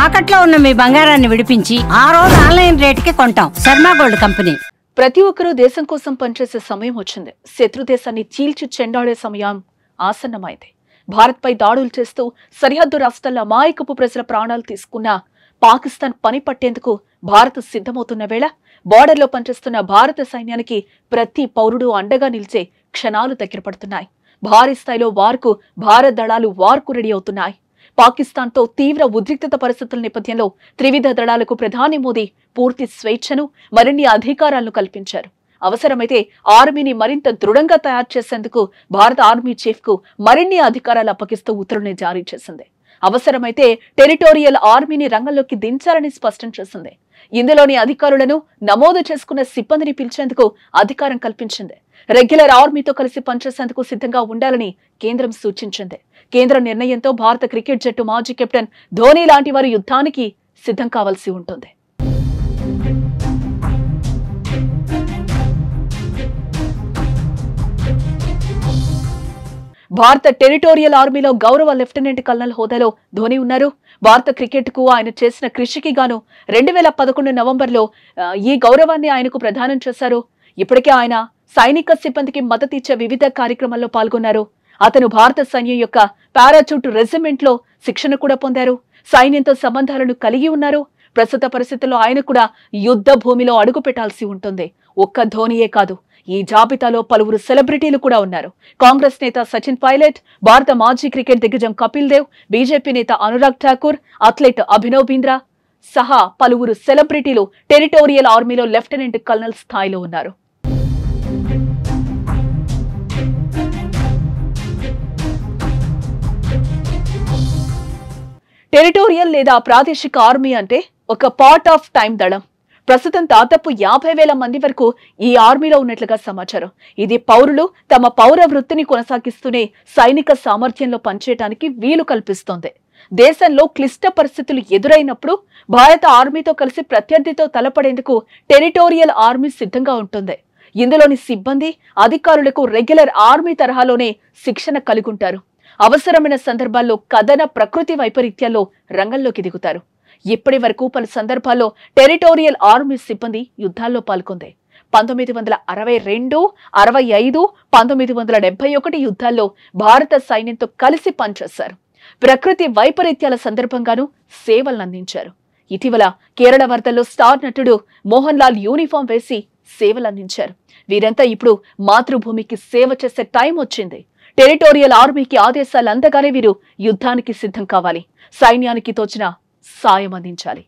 తాకట్లో ఉన్న మీ బంగారాన్ని విడిపించి ఆ రోజు ఆన్లైన్ రేటుకి కొంటాం. Sharma gold company. ప్రతి ఒక్కరూ దేశం కోసం పనిచేసే సమయం వచ్చింది. శత్రు దేశాన్ని చీల్చి చెండాడే సమయం ఆసన్నమైంది. భారత్పై దాడులు చేస్తూ సరిహద్దు రాష్ట్రాల అమాయకపు ప్రజల ప్రాణాలు తీసుకున్న పాకిస్తాన్ పని పట్టేందుకు భారత్ సిద్ధమవుతున్న వేళ బార్డర్లో పనిచేస్తున్న భారత సైన్యానికి ప్రతి పౌరుడు అండగా నిలిచే క్షణాలు దగ్గరపడుతున్నాయి. భారీ స్థాయిలో వార్కు భారత దళాలు వార్కు రెడీ అవుతున్నాయి. పాకిస్తాన్తో తీవ్ర ఉద్రిక్తత పరిస్థితుల నేపథ్యంలో త్రివిధ దళాలకు ప్రధాని మోదీ పూర్తి స్వేచ్ఛను, మరిన్ని అధికారాలను కల్పించారు. అవసరమైతే ఆర్మీని మరింత దృఢంగా తయారు చేసేందుకు భారత ఆర్మీ చీఫ్ కు మరిన్ని అధికారాలు అప్పగిస్తూ ఉత్తర్వుల్ని జారీ చేసింది. అవసరమైతే టెరిటోరియల్ ఆర్మీని రంగంలోకి దించాలని స్పష్టం చేసింది. ఇందులోని అధికారులను నమోదు చేసుకున్న సిబ్బందిని పిలిచేందుకు అధికారం కల్పించింది. రెగ్యులర్ ఆర్మీతో కలిసి పనిచేసేందుకు సిద్ధంగా ఉండాలని కేంద్రం సూచించింది. కేంద్ర నిర్ణయంతో భారత క్రికెట్ జట్టు మాజీ కెప్టెన్ ధోనీ లాంటి వారు యుద్ధానికి సిద్ధం కావాల్సి ఉంటుంది. భారత టెరిటోరియల్ ఆర్మీలో గౌరవ లెఫ్టినెంట్ కల్నల్ హోదాలో ధోనీ ఉన్నారు. భారత క్రికెట్ కు ఆయన చేసిన కృషికి గాను 2011 నవంబర్లో ఈ గౌరవాన్ని ఆయనకు ప్రదానం చేశారు. ఇప్పటికే ఆయన సైనిక సిబ్బందికి మద్దతిచ్చే వివిధ కార్యక్రమాల్లో పాల్గొన్నారు. అతను భారత సైన్యం యొక్క పారాచూట్ రెజిమెంట్ లో శిక్షణ కూడా పొందారు. సైన్యంతో సంబంధాలను కలిగి ఉన్నారు. ప్రస్తుత పరిస్థితుల్లో ఆయన కూడా యుద్ధ భూమిలో అడుగు పెట్టాల్సి ఉంటుంది. ఒక్క ధోనీయే కాదు, ఈ జాబితాలో పలువురు సెలబ్రిటీలు కూడా ఉన్నారు. కాంగ్రెస్ నేత సచిన్ పైలట్, భారత మాజీ క్రికెట్ దిగ్గజం కపిల్ దేవ్, బీజేపీ నేత అనురాగ్ ఠాకూర్, అథ్లెట్ అభినవ్ బింద్రా సహా పలువురు సెలబ్రిటీలు టెరిటోరియల్ ఆర్మీలో లెఫ్టినెంట్ కల్నల్ స్థాయిలో ఉన్నారు. టెరిటోరియల్ లేదా ప్రాదేశిక ఆర్మీ అంటే ఒక పార్ట్ ఆఫ్ టైం దళం. ప్రస్తుతం దాదాపు 50,000 మంది వరకు ఈ ఆర్మీలో ఉన్నట్లుగా సమాచారం. ఇది పౌరులు తమ పౌర వృత్తిని కొనసాగిస్తూనే సైనిక సామర్థ్యంలో పనిచేయడానికి వీలు కల్పిస్తోంది. దేశంలో క్లిష్ట పరిస్థితులు ఎదురైనప్పుడు భారత ఆర్మీతో కలిసి ప్రత్యర్థితో తలపడేందుకు టెరిటోరియల్ ఆర్మీ సిద్ధంగా ఉంటుంది. ఇందులోని సిబ్బంది, అధికారులకు రెగ్యులర్ ఆర్మీ తరహాలోనే శిక్షణ కలిగుంటారు. అవసరమైన సందర్భాల్లో కథన ప్రకృతి వైపరీత్యాల్లో రంగంలోకి దిగుతారు. ఇప్పటి వరకు పలు సందర్భాల్లో టెరిటోరియల్ ఆర్మీ సిబ్బంది యుద్ధాల్లో పాల్గొంది. 1962, 65, 1971 యుద్ధాల్లో భారత సైన్యంతో కలిసి పనిచేశారు. ప్రకృతి వైపరీత్యాల సందర్భంగానూ సేవలందించారు. ఇటీవల కేరళ వరదల్లో స్టార్ నటుడు మోహన్ లాల్ యూనిఫామ్ వేసి సేవలందించారు. వీరంతా ఇప్పుడు మాతృభూమికి సేవ చేసే టైం వచ్చింది. టెరిటోరియల్ ఆర్మీకి ఆదేశాలు అందగానే వీరు యుద్ధానికి సిద్ధం కావాలి. సైన్యానికి తోచిన సాయం అందించాలి.